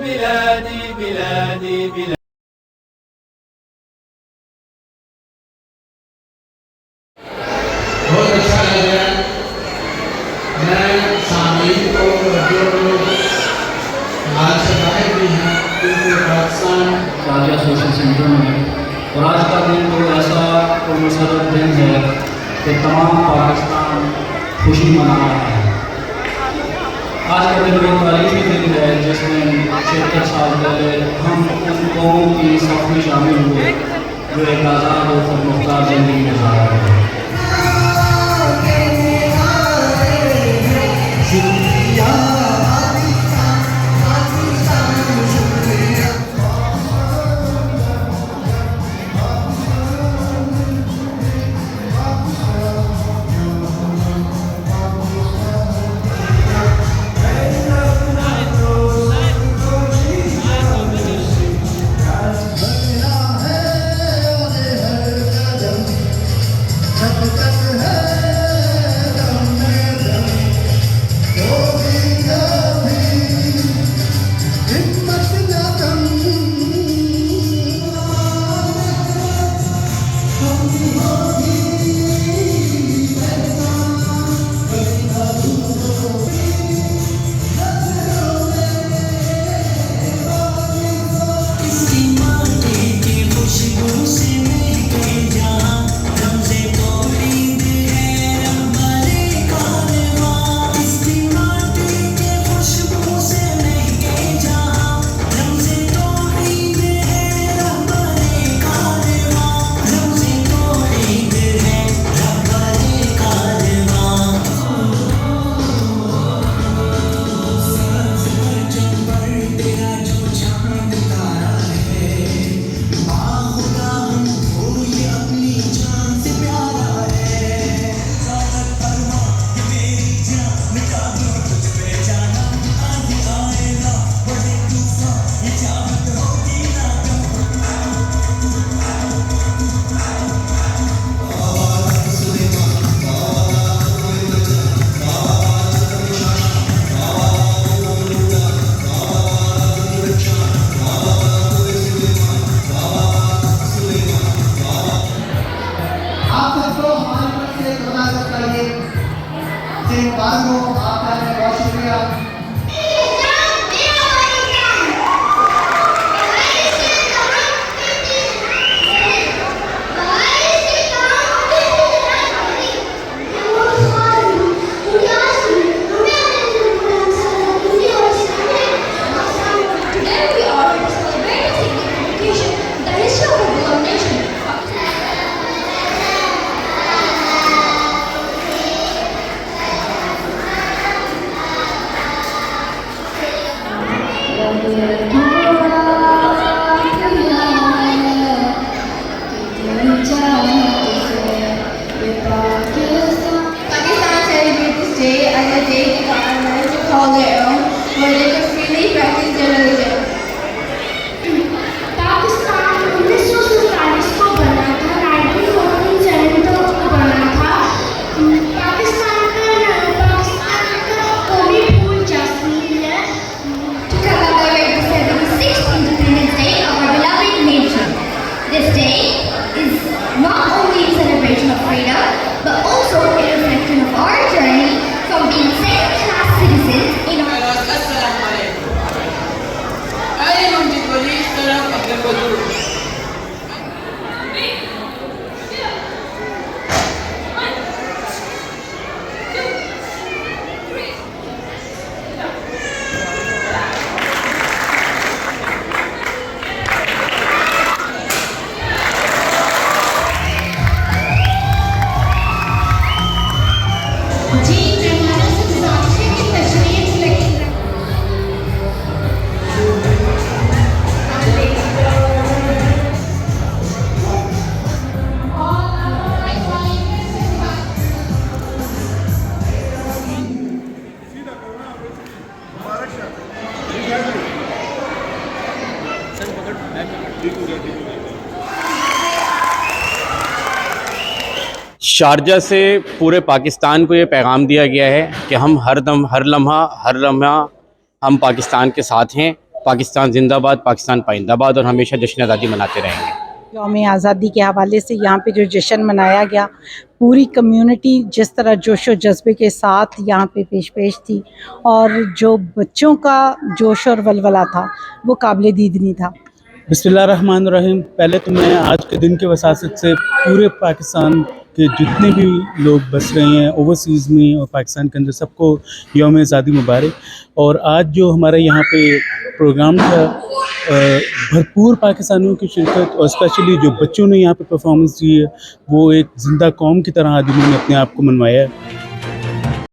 بلادي بلادي بلادي। बहुत अच्छा लग रहा है। मैं सामयिक को जो लोग हाल से बाहर भी हैं क्योंकि पाकिस्तान शारजा सोशल सेंटर में, और आज का दिन तो ऐसा तो मुसर्रफ दिन है कि तमाम पाकिस्तान खुशी मना रहा है। आज का दिन एक तारीखी दिन है जिसमें 76 साल पहले हम उन कौमों की सफ में शामिल हुए जो एक आज़ाद और खुदमुख्तार ज़िंदगी गुजार रहे हैं। बहुत शुक्रिया। Pakistan celebrates this day as a day the government to call their own, where they could freely practice their religion. Pakistan 1947 को बना था, 1947 को बना था। पाकिस्तान का कौमी फूल जैस्मीन है। To commemorate the 76th Independence Day of our beloved nation. This day is not only a celebration of freedom, but also a reflection of our journey from being second-class citizens in our अस्सलाम वालेकुम। आइए हम जितवली इस तरफ अपने वजूद जी मेहमानों से गुजारिश है कि तशरीफ लेकर शारजा से पूरे पाकिस्तान को ये पैगाम दिया गया है कि हम हर दम हर लम्हा हम पाकिस्तान के साथ हैं। पाकिस्तान जिंदाबाद, पाकिस्तान पाइंदाबाद, और हमेशा जश्न आज़ादी मनाते रहेंगे। यौम आज़ादी के हवाले से यहाँ पे जो जश्न मनाया गया, पूरी कम्युनिटी जिस तरह जोश व जज्बे के साथ यहाँ पे पेश थी, और जो बच्चों का जोश और वलवला था वो काबिल दीद नहीं था। बिस्मिल्लाहिर्रहमानिर्रहीम। पहले तो मैं आज के दिन के वसासत से पूरे पाकिस्तान के जितने भी लोग बस रहे हैं ओवरसीज़ में और पाकिस्तान के अंदर, सबको यौम आज़ादी मुबारक। और आज जो हमारे यहाँ पे प्रोग्राम था, भरपूर पाकिस्तानियों की शिरकत, और स्पेशली जो बच्चों ने यहाँ पे परफॉर्मेंस दी है, वो एक ज़िंदा कौम की तरह आदमी ने अपने आप को मनवाया है।